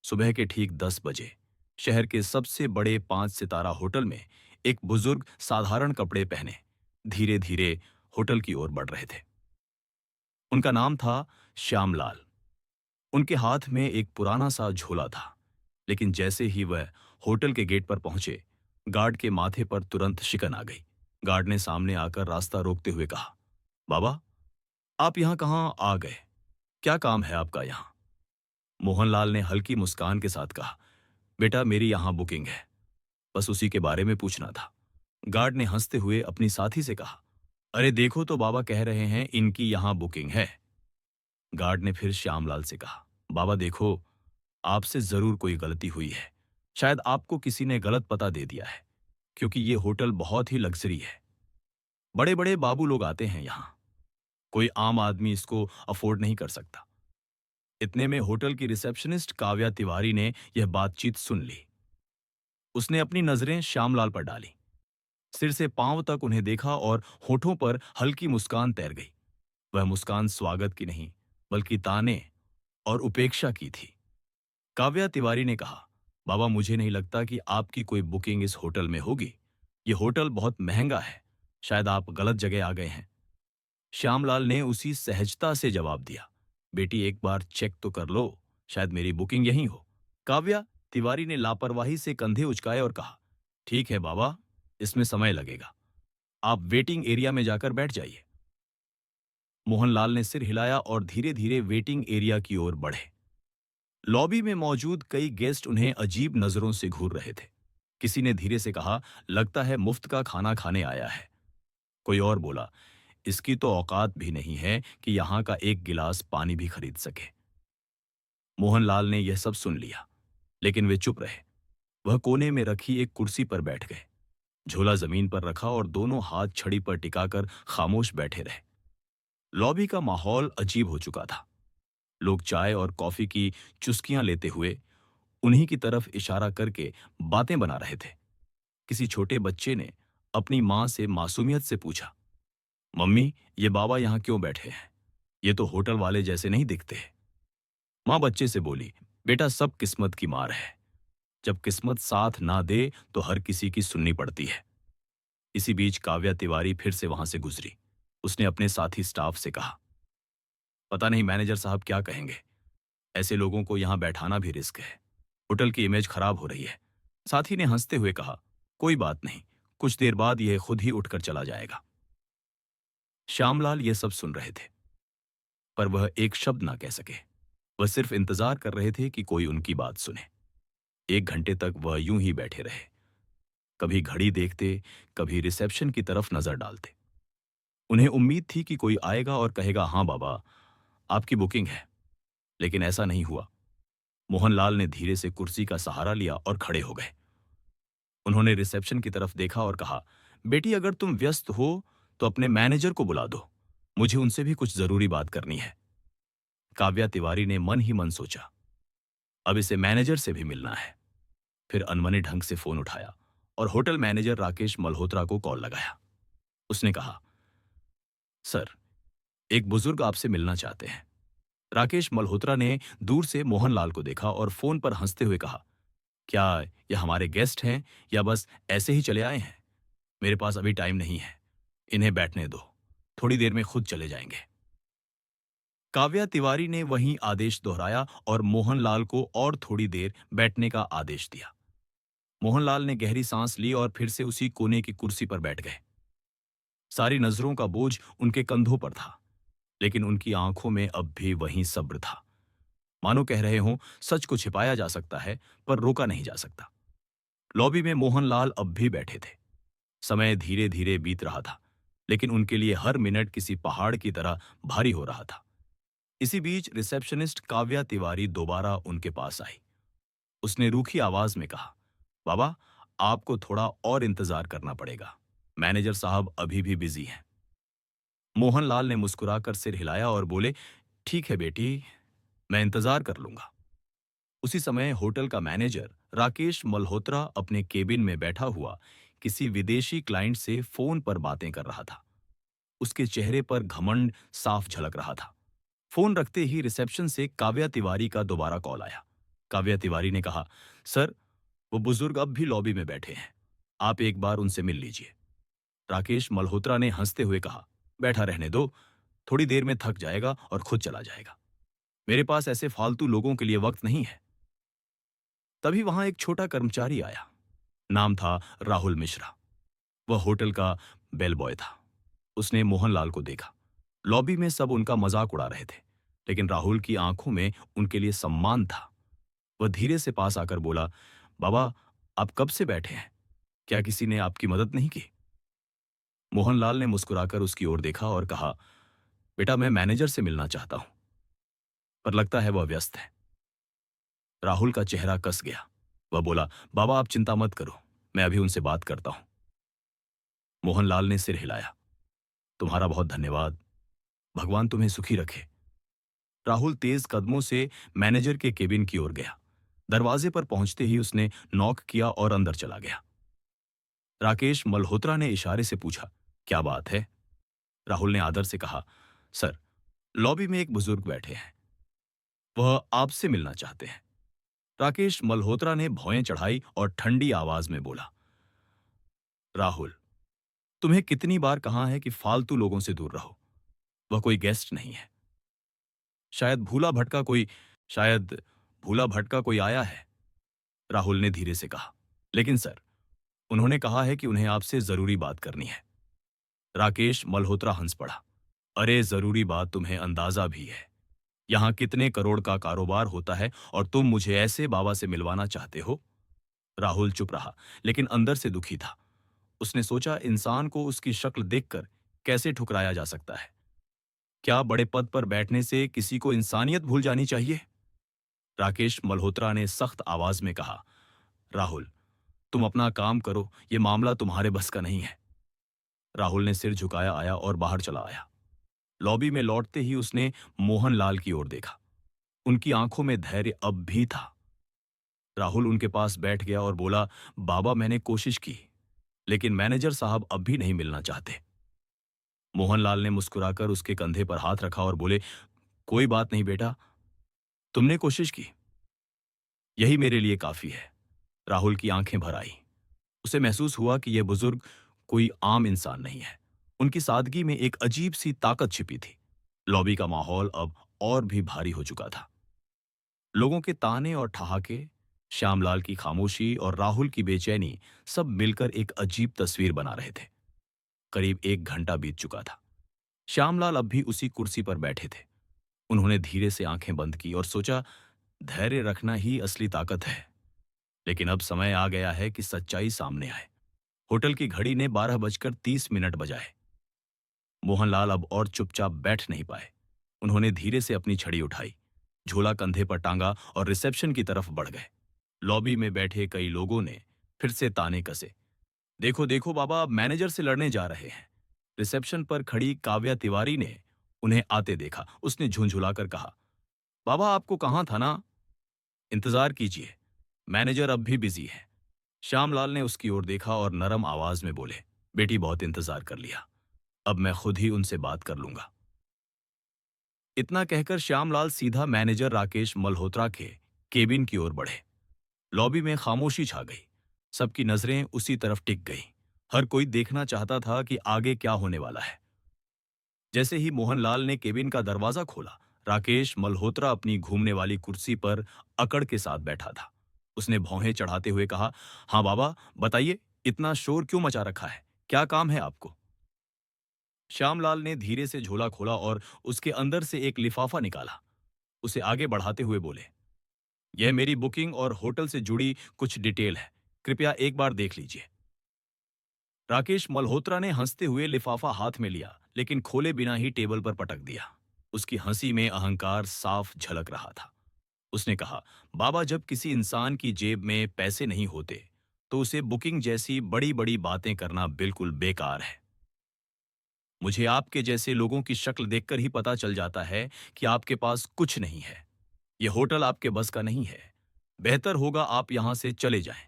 सुबह के ठीक 10 बजे शहर के सबसे बड़े 5 सितारा होटल में एक बुजुर्ग साधारण कपड़े पहने धीरे धीरे होटल की ओर बढ़ रहे थे। उनका नाम था श्यामलाल। उनके हाथ में एक पुराना सा झोला था, लेकिन जैसे ही वह होटल के गेट पर पहुंचे, गार्ड के माथे पर तुरंत शिकन आ गई। गार्ड ने सामने आकर रास्ता रोकते हुए कहा, बाबा, आप यहाँ कहाँ आ गए? क्या काम है आपका यहाँ? मोहनलाल ने हल्की मुस्कान के साथ कहा, बेटा, मेरी यहाँ बुकिंग है, बस उसी के बारे में पूछना था। गार्ड ने हंसते हुए अपनी साथी से कहा, अरे देखो तो, बाबा कह रहे हैं इनकी यहाँ बुकिंग है। गार्ड ने फिर श्यामलाल से कहा, बाबा देखो, आपसे जरूर कोई गलती हुई है। शायद आपको किसी ने गलत पता दे दिया है, क्योंकि ये होटल बहुत ही लग्जरी है। बड़े बड़े बाबू लोग आते हैं यहाँ, कोई आम आदमी इसको अफोर्ड नहीं कर सकता। इतने में होटल की रिसेप्शनिस्ट काव्या तिवारी ने यह बातचीत सुन ली। उसने अपनी नजरें श्यामलाल पर डाली, सिर से पांव तक उन्हें देखा और होठों पर हल्की मुस्कान तैर गई। वह मुस्कान स्वागत की नहीं, बल्कि ताने और उपेक्षा की थी। काव्या तिवारी ने कहा, बाबा, मुझे नहीं लगता कि आपकी कोई बुकिंग इस होटल में होगी। ये होटल बहुत महंगा है, शायद आप गलत जगह आ गए हैं। श्यामलाल ने उसी सहजता से जवाब दिया, बेटी, एक बार चेक तो कर लो, शायद मेरी बुकिंग यहीं हो। काव्या तिवारी ने लापरवाही से कंधे उचकाए और कहा, ठीक है बाबा, इसमें समय लगेगा, आप वेटिंग एरिया में जाकर बैठ जाइए। मोहनलाल ने सिर हिलाया और धीरे धीरे वेटिंग एरिया की ओर बढ़े। लॉबी में मौजूद कई गेस्ट उन्हें अजीब नजरों से घूर रहे थे। किसी ने धीरे से कहा, लगता है मुफ्त का खाना खाने आया है। कोई और बोला, इसकी तो औकात भी नहीं है कि यहां का एक गिलास पानी भी खरीद सके। मोहनलाल ने यह सब सुन लिया, लेकिन वे चुप रहे। वह कोने में रखी एक कुर्सी पर बैठ गए, झोला जमीन पर रखा और दोनों हाथ छड़ी पर टिकाकर खामोश बैठे रहे। लॉबी का माहौल अजीब हो चुका था। लोग चाय और कॉफी की चुस्कियां लेते हुए उन्हीं की तरफ इशारा करके बातें बना रहे थे। किसी छोटे बच्चे ने अपनी मां से मासूमियत से पूछा, मम्मी, ये बाबा यहां क्यों बैठे हैं? ये तो होटल वाले जैसे नहीं दिखते। मां बच्चे से बोली, बेटा, सब किस्मत की मार है। जब किस्मत साथ ना दे तो हर किसी की सुननी पड़ती है। इसी बीच काव्या तिवारी फिर से वहां से गुजरी। उसने अपने साथी स्टाफ से कहा, पता नहीं मैनेजर साहब क्या कहेंगे। ऐसे लोगों को यहां बैठाना भी रिस्क है। होटल की इमेज खराब हो रही है। साथी ने हंसते हुए कहा, कोई बात नहीं, कुछ देर बाद यह खुद ही उठकर चला जाएगा। श्यामलाल ये सब सुन रहे थे, पर वह एक शब्द ना कह सके। वह सिर्फ इंतजार कर रहे थे कि कोई उनकी बात सुने। 1 घंटे तक वह यूं ही बैठे रहे, कभी घड़ी देखते, कभी रिसेप्शन की तरफ नजर डालते। उन्हें उम्मीद थी कि कोई आएगा और कहेगा, हाँ बाबा, आपकी बुकिंग है। लेकिन ऐसा नहीं हुआ। मोहनलाल ने धीरे से कुर्सी का सहारा लिया और खड़े हो गए। उन्होंने रिसेप्शन की तरफ देखा और कहा, बेटी, अगर तुम व्यस्त हो तो अपने मैनेजर को बुला दो, मुझे उनसे भी कुछ जरूरी बात करनी है। काव्या तिवारी ने मन ही मन सोचा, अब इसे मैनेजर से भी मिलना है। फिर अनमने ढंग से फोन उठाया और होटल मैनेजर राकेश मल्होत्रा को कॉल लगाया। उसने कहा, सर, एक बुजुर्ग आपसे मिलना चाहते हैं। राकेश मल्होत्रा ने दूर से मोहनलाल को देखा और फोन पर हंसते हुए कहा, क्या ये हमारे गेस्ट हैं या बस ऐसे ही चले आए हैं? मेरे पास अभी टाइम नहीं है, इन्हें बैठने दो, थोड़ी देर में खुद चले जाएंगे। काव्या तिवारी ने वहीं आदेश दोहराया और मोहनलाल को और थोड़ी देर बैठने का आदेश दिया। मोहनलाल ने गहरी सांस ली और फिर से उसी कोने की कुर्सी पर बैठ गए। सारी नजरों का बोझ उनके कंधों पर था, लेकिन उनकी आंखों में अब भी वही सब्र था। मानो कह रहे हों, सच को छिपाया जा सकता है, पर रोका नहीं जा सकता। लॉबी में मोहनलाल अब भी बैठे थे। समय धीरे धीरे बीत रहा था, लेकिन उनके लिए हर मिनट किसी पहाड़ की तरह भारी हो रहा था। इसी बीच रिसेप्शनिस्ट काव्या तिवारी दोबारा उनके पास आई। उसने रूखी आवाज में कहा, बाबा, आपको थोड़ा और इंतजार करना पड़ेगा। मैनेजर साहब अभी भी बिजी हैं। मोहनलाल ने मुस्कुराकर सिर हिलाया और बोले, ठीक है बेटी, मैं इंतजार कर लूंगा। उसी समय होटल का मैनेजर राकेश मल्होत्रा अपने केबिन में बैठा हुआ किसी विदेशी क्लाइंट से फोन पर बातें कर रहा था। उसके चेहरे पर घमंड साफ झलक रहा था। फोन रखते ही रिसेप्शन से काव्या तिवारी का दोबारा कॉल आया। काव्या तिवारी ने कहा, सर, वो बुजुर्ग अब भी लॉबी में बैठे हैं। आप एक बार उनसे मिल लीजिए। राकेश मल्होत्रा ने हंसते हुए कहा, बैठा रहने दो, थोड़ी देर में थक जाएगा और खुद चला जाएगा। मेरे पास ऐसे फालतू लोगों के लिए वक्त नहीं है। तभी वहां एक छोटा कर्मचारी आया। नाम था राहुल मिश्रा। वह होटल का बेल बॉय था। उसने मोहनलाल को देखा। लॉबी में सब उनका मजाक उड़ा रहे थे, लेकिन राहुल की आंखों में उनके लिए सम्मान था। वह धीरे से पास आकर बोला, बाबा, आप कब से बैठे हैं? क्या किसी ने आपकी मदद नहीं की? मोहनलाल ने मुस्कुराकर उसकी ओर देखा और कहा, बेटा, मैं मैनेजर से मिलना चाहता हूं, पर लगता है वह व्यस्त है। राहुल का चेहरा कस गया। वह बोला, बाबा, आप चिंता मत करो, मैं अभी उनसे बात करता हूं। मोहनलाल ने सिर हिलाया। तुम्हारा बहुत धन्यवाद। भगवान तुम्हें सुखी रखे। राहुल तेज कदमों से मैनेजर के केबिन की ओर गया। दरवाजे पर पहुंचते ही उसने नॉक किया और अंदर चला गया। राकेश मल्होत्रा ने इशारे से पूछा, क्या बात है? राहुल ने आदर से कहा, सर, लॉबी में एक बुजुर्ग बैठे हैं, वह आपसे मिलना चाहते हैं। राकेश मल्होत्रा ने भौएं चढ़ाई और ठंडी आवाज में बोला, राहुल, तुम्हें कितनी बार कहा है कि फालतू लोगों से दूर रहो। वह कोई गेस्ट नहीं है। शायद भूला भटका कोई शायद भूला भटका कोई आया है। राहुल ने धीरे से कहा, लेकिन सर, उन्होंने कहा है कि उन्हें आपसे जरूरी बात करनी है। राकेश मल्होत्रा हंस पड़ा। अरे, जरूरी बात तुम्हें अंदाजा भी है। यहां कितने करोड़ का कारोबार होता है और तुम मुझे ऐसे बाबा से मिलवाना चाहते हो? राहुल चुप रहा, लेकिन अंदर से दुखी था। उसने सोचा, इंसान को उसकी शक्ल देखकर कैसे ठुकराया जा सकता है? क्या बड़े पद पर बैठने से किसी को इंसानियत भूल जानी चाहिए? राकेश मल्होत्रा ने सख्त आवाज में कहा, राहुल, तुम अपना काम करो, यह मामला तुम्हारे बस का नहीं है। राहुल ने सिर झुकाया आया और बाहर चला आया। लॉबी में लौटते ही उसने मोहनलाल की ओर देखा। उनकी आंखों में धैर्य अब भी था। राहुल उनके पास बैठ गया और बोला, बाबा, मैंने कोशिश की, लेकिन मैनेजर साहब अब भी नहीं मिलना चाहते। मोहनलाल ने मुस्कुराकर उसके कंधे पर हाथ रखा और बोले, कोई बात नहीं बेटा, तुमने कोशिश की, यही मेरे लिए काफी है। राहुल की आंखें भर आई। उसे महसूस हुआ कि यह बुजुर्ग कोई आम इंसान नहीं है। उनकी सादगी में एक अजीब सी ताकत छिपी थी। लॉबी का माहौल अब और भी भारी हो चुका था। लोगों के ताने और ठहाके, श्यामलाल की खामोशी और राहुल की बेचैनी सब मिलकर एक अजीब तस्वीर बना रहे थे। करीब 1 घंटा बीत चुका था। श्यामलाल अब भी उसी कुर्सी पर बैठे थे। उन्होंने धीरे से आंखें बंद की और सोचा, धैर्य रखना ही असली ताकत है। लेकिन अब समय आ गया है कि सच्चाई सामने आए। होटल की घड़ी ने 12:30 बजाए। मोहनलाल अब और चुपचाप बैठ नहीं पाए। उन्होंने धीरे से अपनी छड़ी उठाई, झोला कंधे पर टांगा और रिसेप्शन की तरफ बढ़ गए। लॉबी में बैठे कई लोगों ने फिर से ताने कसे, देखो देखो बाबा, अब मैनेजर से लड़ने जा रहे हैं। रिसेप्शन पर खड़ी काव्या तिवारी ने उन्हें आते देखा। उसने झुंझुलाकर कहा, बाबा, आपको कहाँ था ना? इंतजार कीजिए, मैनेजर अब भी बिजी है। श्यामलाल ने उसकी ओर देखा और नरम आवाज में बोले, बेटी, बहुत इंतजार कर लिया, अब मैं खुद ही उनसे बात कर लूंगा। इतना कहकर श्यामलाल सीधा मैनेजर राकेश मल्होत्रा के केबिन की ओर बढ़े। लॉबी में खामोशी छा गई। सबकी नजरें उसी तरफ टिक गईं। हर कोई देखना चाहता था कि आगे क्या होने वाला है। जैसे ही मोहनलाल ने केबिन का दरवाजा खोला, राकेश मल्होत्रा अपनी घूमने वाली कुर्सी पर अकड़ के साथ बैठा था। उसने भौहें चढ़ाते हुए कहा, हाँ बाबा, बताइए, इतना शोर क्यों मचा रखा है? क्या काम है आपको? श्यामलाल ने धीरे से झोला खोला और उसके अंदर से एक लिफाफा निकाला। उसे आगे बढ़ाते हुए बोले, यह मेरी बुकिंग और होटल से जुड़ी कुछ डिटेल है, कृपया एक बार देख लीजिए। राकेश मल्होत्रा ने हंसते हुए लिफाफा हाथ में लिया, लेकिन खोले बिना ही टेबल पर पटक दिया। उसकी हंसी में अहंकार साफ झलक रहा था। उसने कहा, बाबा, जब किसी इंसान की जेब में पैसे नहीं होते तो उसे बुकिंग जैसी बड़ी बड़ी बातें करना बिल्कुल बेकार है। मुझे आपके जैसे लोगों की शक्ल देखकर ही पता चल जाता है कि आपके पास कुछ नहीं है। यह होटल आपके बस का नहीं है। बेहतर होगा आप यहां से चले जाएं।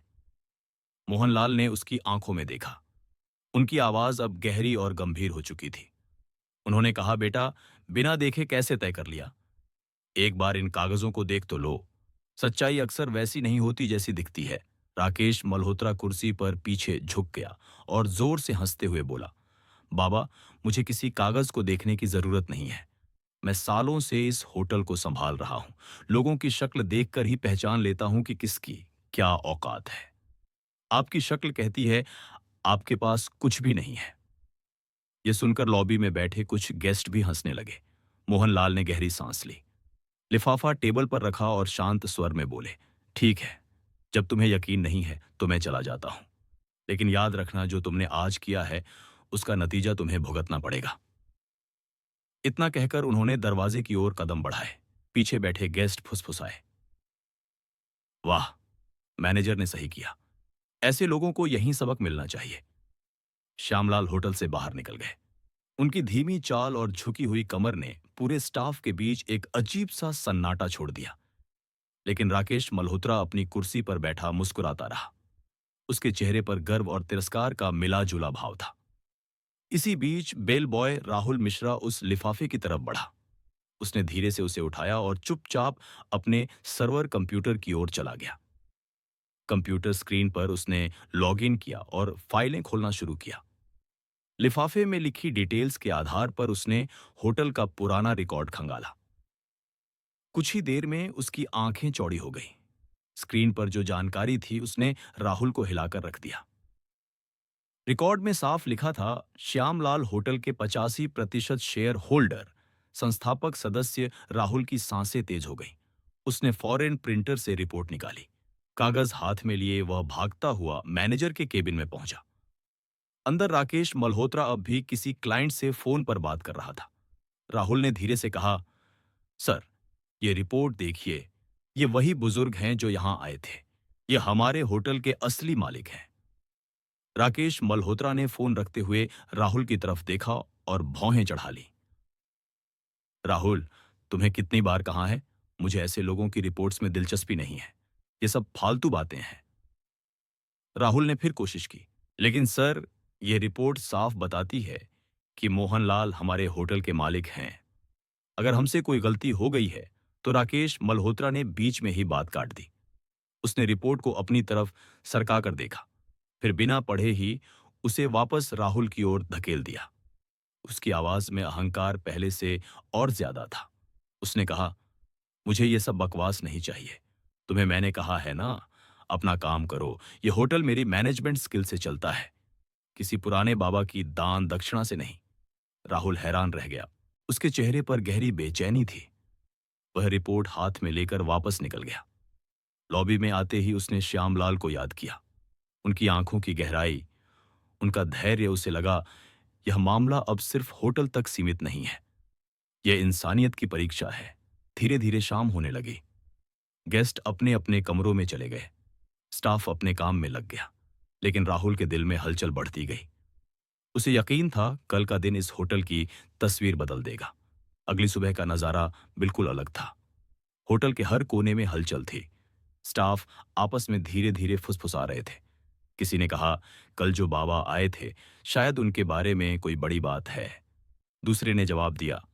मोहनलाल ने उसकी आंखों में देखा। उनकी आवाज अब गहरी और गंभीर हो चुकी थी। उन्होंने कहा, बेटा, बिना देखे कैसे तय कर लिया? एक बार इन कागजों को देख तो लो। सच्चाई अक्सर वैसी नहीं होती जैसी दिखती है। राकेश मल्होत्रा कुर्सी पर पीछे झुक गया और जोर से हंसते हुए बोला, बाबा, मुझे किसी कागज को देखने की जरूरत नहीं है। मैं सालों से इस होटल को संभाल रहा हूं। लोगों की शक्ल देखकर ही पहचान लेता हूं कि किसकी क्या औकात है। आपकी शक्ल कहती है आपके पास कुछ भी नहीं है। यह सुनकर लॉबी में बैठे कुछ गेस्ट भी हंसने लगे। मोहनलाल ने गहरी सांस ली, लिफाफा टेबल पर रखा और शांत स्वर में बोले, ठीक है, जब तुम्हें यकीन नहीं है तो मैं चला जाता हूं। लेकिन याद रखना, जो तुमने आज किया है उसका नतीजा तुम्हें भुगतना पड़ेगा। इतना कहकर उन्होंने दरवाजे की ओर कदम बढ़ाए। पीछे बैठे गेस्ट फुसफुसाए, वाह, मैनेजर ने सही किया। ऐसे लोगों को यही सबक मिलना चाहिए। श्यामलाल होटल से बाहर निकल गए। उनकी धीमी चाल और झुकी हुई कमर ने पूरे स्टाफ के बीच एक अजीब सा सन्नाटा छोड़ दिया। लेकिन राकेश मल्होत्रा अपनी कुर्सी पर बैठा मुस्कुराता रहा। उसके चेहरे पर गर्व और तिरस्कार का मिला जुला भाव था। इसी बीच बेल बॉय राहुल मिश्रा उस लिफाफे की तरफ बढ़ा। उसने धीरे से उसे उठाया और चुपचाप अपने सर्वर कंप्यूटर की ओर चला गया। कंप्यूटर स्क्रीन पर उसने लॉगिन किया और फाइलें खोलना शुरू किया। लिफाफे में लिखी डिटेल्स के आधार पर उसने होटल का पुराना रिकॉर्ड खंगाला। कुछ ही देर में उसकी आंखें चौड़ी हो गईं। स्क्रीन पर जो जानकारी थी उसने राहुल को हिलाकर रख दिया। रिकॉर्ड में साफ लिखा था, श्यामलाल होटल के 85% शेयर होल्डर संस्थापक सदस्य राहुल की सांसें तेज हो गईं। उसने फौरन प्रिंटर से रिपोर्ट निकाली। कागज हाथ में लिए वह भागता हुआ मैनेजर के केबिन में पहुंचा। अंदर राकेश मल्होत्रा अब भी किसी क्लाइंट से फोन पर बात कर रहा था। राहुल ने धीरे से कहा, सर, ये रिपोर्ट देखिए। ये वही बुजुर्ग हैं जो यहां आए थे। ये हमारे होटल के असली मालिक हैं। राकेश मल्होत्रा ने फोन रखते हुए राहुल की तरफ देखा और भौहें चढ़ा ली। राहुल, तुम्हें कितनी बार कहा है, मुझे ऐसे लोगों की रिपोर्ट्स में दिलचस्पी नहीं है। ये सब फालतू बातें हैं। राहुल ने फिर कोशिश की, लेकिन सर, ये रिपोर्ट साफ बताती है कि मोहनलाल हमारे होटल के मालिक हैं। अगर हमसे कोई गलती हो गई है तो राकेश मल्होत्रा ने बीच में ही बात काट दी। उसने रिपोर्ट को अपनी तरफ सरका कर देखा, फिर बिना पढ़े ही उसे वापस राहुल की ओर धकेल दिया। उसकी आवाज में अहंकार पहले से और ज्यादा था। उसने कहा, मुझे ये सब बकवास नहीं चाहिए। तुम्हें मैंने कहा है ना, अपना काम करो। ये होटल मेरी मैनेजमेंट स्किल से चलता है, किसी पुराने बाबा की दान दक्षिणा से नहीं। राहुल हैरान रह गया। उसके चेहरे पर गहरी बेचैनी थी। वह रिपोर्ट हाथ में लेकर वापस निकल गया। लॉबी में आते ही उसने श्यामलाल को याद किया। उनकी आंखों की गहराई, उनका धैर्य, उसे लगा यह मामला अब सिर्फ होटल तक सीमित नहीं है, यह इंसानियत की परीक्षा है। धीरे धीरे शाम होने लगी। गेस्ट अपने अपने कमरों में चले गए। स्टाफ अपने काम में लग गया। लेकिन राहुल के दिल में हलचल बढ़ती गई। उसे यकीन था कल का दिन इस होटल की तस्वीर बदल देगा। अगली सुबह का नजारा बिल्कुल अलग था। होटल के हर कोने में हलचल थी। स्टाफ आपस में धीरे धीरे फुसफुसा रहे थे। किसी ने कहा, कल जो बाबा आए थे, शायद उनके बारे में कोई बड़ी बात है। दूसरे ने जवाब दिया,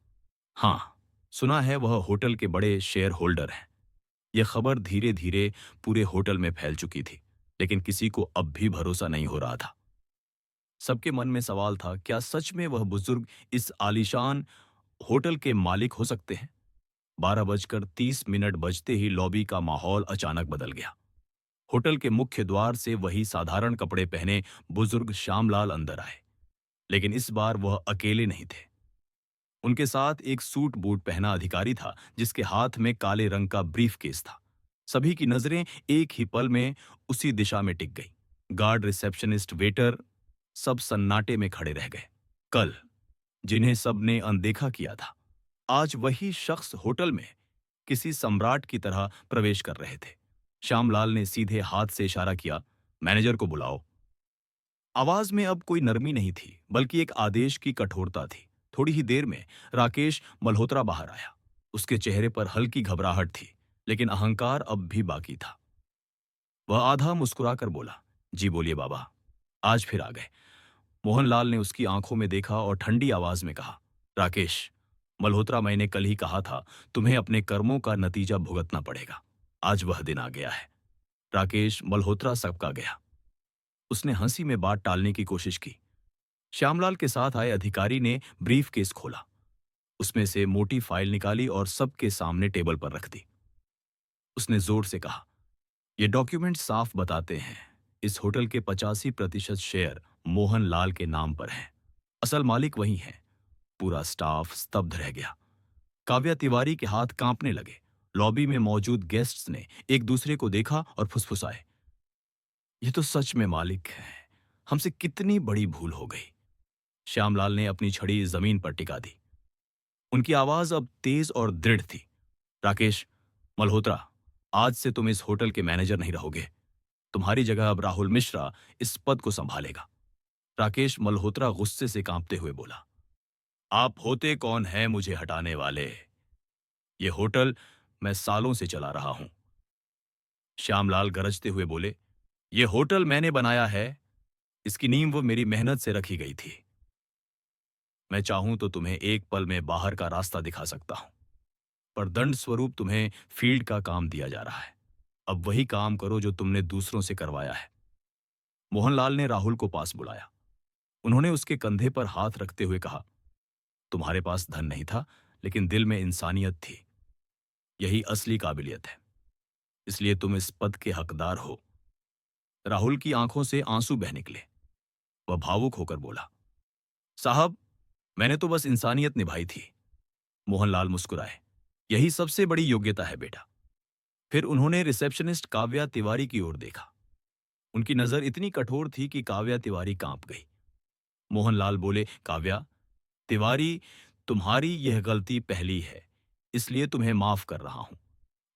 हाँ, सुना है वह होटल के बड़े शेयर होल्डर हैं। यह खबर धीरे धीरे पूरे होटल में फैल चुकी थी, लेकिन किसी को अब भी भरोसा नहीं हो रहा था। सबके मन में सवाल था, क्या सच में वह बुजुर्ग इस आलीशान होटल के मालिक हो सकते हैं? 12:30 बजते ही लॉबी का माहौल अचानक बदल गया। होटल के मुख्य द्वार से वही साधारण कपड़े पहने बुजुर्ग श्यामलाल अंदर आए। लेकिन इस बार वह अकेले नहीं थे। उनके साथ एक सूट बूट पहना अधिकारी था, जिसके हाथ में काले रंग का ब्रीफकेस था। सभी की नजरें एक ही पल में उसी दिशा में टिक गई। गार्ड, रिसेप्शनिस्ट, वेटर सब सन्नाटे में खड़े रह गए। कल जिन्हें सबने अनदेखा किया था, आज वही शख्स होटल में किसी सम्राट की तरह प्रवेश कर रहे थे। श्यामलाल ने सीधे हाथ से इशारा किया, मैनेजर को बुलाओ। आवाज में अब कोई नरमी नहीं थी, बल्कि एक आदेश की कठोरता थी। थोड़ी ही देर में राकेश मल्होत्रा बाहर आया। उसके चेहरे पर हल्की घबराहट थी, लेकिन अहंकार अब भी बाकी था। वह आधा मुस्कुराकर बोला, जी बोलिए बाबा, आज फिर आ गए। मोहनलाल ने उसकी आंखों में देखा और ठंडी आवाज में कहा, राकेश मल्होत्रा, मैंने कल ही कहा था तुम्हें अपने कर्मों का नतीजा भुगतना पड़ेगा। आज वह दिन आ गया है। राकेश मल्होत्रा सबका गया। उसने हंसी में बात टालने की कोशिश की। श्यामलाल के साथ आए अधिकारी ने ब्रीफ केस खोला, उसमें से मोटी फाइल निकाली और सबके सामने टेबल पर रख दी। उसने जोर से कहा, ये डॉक्यूमेंट साफ बताते हैं इस होटल के 85% शेयर मोहन लाल के नाम पर हैं। असल मालिक वही हैं। पूरा स्टाफ स्तब्ध रह गया। काव्या तिवारी के हाथ कांपने लगे। लॉबी में मौजूद गेस्ट्स ने एक दूसरे को देखा और फुसफुसाए, ये तो सच में मालिक है, हमसे कितनी बड़ी भूल हो गई। श्यामलाल ने अपनी छड़ी जमीन पर टिका दी। उनकी आवाज अब तेज और दृढ़ थी। राकेश मल्होत्रा, आज से तुम इस होटल के मैनेजर नहीं रहोगे। तुम्हारी जगह अब राहुल मिश्रा इस पद को संभालेगा। राकेश मल्होत्रा गुस्से से कांपते हुए बोला, आप होते कौन हैं मुझे हटाने वाले? ये होटल मैं सालों से चला रहा हूं। श्यामलाल गरजते हुए बोले, ये होटल मैंने बनाया है, इसकी नींव मेरी मेहनत से रखी गई थी। मैं चाहूं तो तुम्हें एक पल में बाहर का रास्ता दिखा सकता हूं, पर दंड स्वरूप तुम्हें फील्ड का काम दिया जा रहा है। अब वही काम करो जो तुमने दूसरों से करवाया है। मोहनलाल ने राहुल को पास बुलाया। उन्होंने उसके कंधे पर हाथ रखते हुए कहा, तुम्हारे पास धन नहीं था, लेकिन दिल में इंसानियत थी। यही असली काबिलियत है, इसलिए तुम इस पद के हकदार हो। राहुल की आंखों से आंसू बह निकले। वह भावुक होकर बोला, साहब, मैंने तो बस इंसानियत निभाई थी। मोहनलाल मुस्कुराए, यही सबसे बड़ी योग्यता है बेटा। फिर उन्होंने रिसेप्शनिस्ट काव्या तिवारी की ओर देखा। उनकी नजर इतनी कठोर थी कि काव्या तिवारी कांप गई। मोहनलाल बोले, काव्या तिवारी, तुम्हारी यह गलती पहली है, इसलिए तुम्हें माफ कर रहा हूं।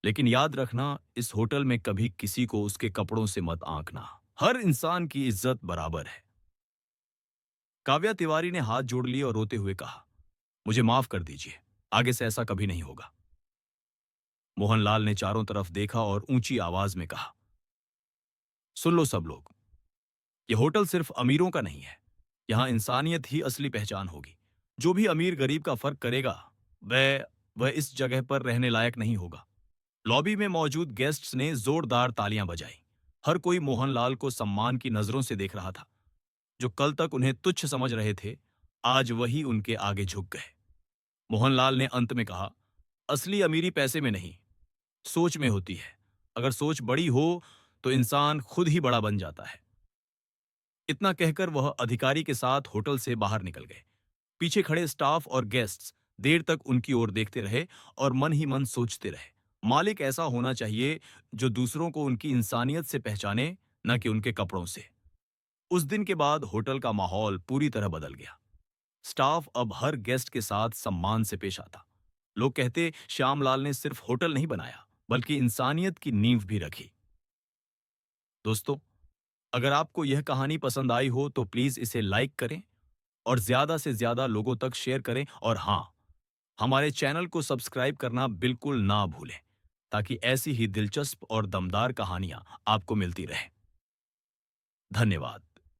लेकिन याद रखना, इस होटल में कभी किसी को उसके कपड़ों से मत आंकना। हर इंसान की इज्जत बराबर है। काव्या तिवारी ने हाथ जोड़ लिए और रोते हुए कहा, मुझे माफ कर दीजिए, आगे से ऐसा कभी नहीं होगा। मोहनलाल ने चारों तरफ देखा और ऊंची आवाज में कहा, सुन लो सब लोग, यह होटल सिर्फ अमीरों का नहीं है। यहां इंसानियत ही असली पहचान होगी। जो भी अमीर गरीब का फर्क करेगा, वह इस जगह पर रहने लायक नहीं होगा। लॉबी में मौजूद गेस्ट्स ने जोरदार तालियां बजाई। हर कोई मोहनलाल को सम्मान की नजरों से देख रहा था। जो कल तक उन्हें तुच्छ समझ रहे थे, आज वही उनके आगे झुक गए। मोहनलाल ने अंत में कहा, असली अमीरी पैसे में नहीं, सोच में होती है। अगर सोच बड़ी हो तो इंसान खुद ही बड़ा बन जाता है। इतना कहकर वह अधिकारी के साथ होटल से बाहर निकल गए। पीछे खड़े स्टाफ और गेस्ट्स देर तक उनकी ओर देखते रहे और मन ही मन सोचते रहे, मालिक ऐसा होना चाहिए जो दूसरों को उनकी इंसानियत से पहचाने, न कि उनके कपड़ों से। उस दिन के बाद होटल का माहौल पूरी तरह बदल गया। स्टाफ अब हर गेस्ट के साथ सम्मान से पेश आता। लोग कहते, श्यामलाल ने सिर्फ होटल नहीं बनाया, बल्कि इंसानियत की नींव भी रखी। दोस्तों, अगर आपको यह कहानी पसंद आई हो तो प्लीज इसे लाइक करें और ज्यादा से ज्यादा लोगों तक शेयर करें। और हां, हमारे चैनल को सब्सक्राइब करना बिल्कुल ना भूलें, ताकि ऐसी ही दिलचस्प और दमदार कहानियां आपको मिलती रहें। धन्यवाद।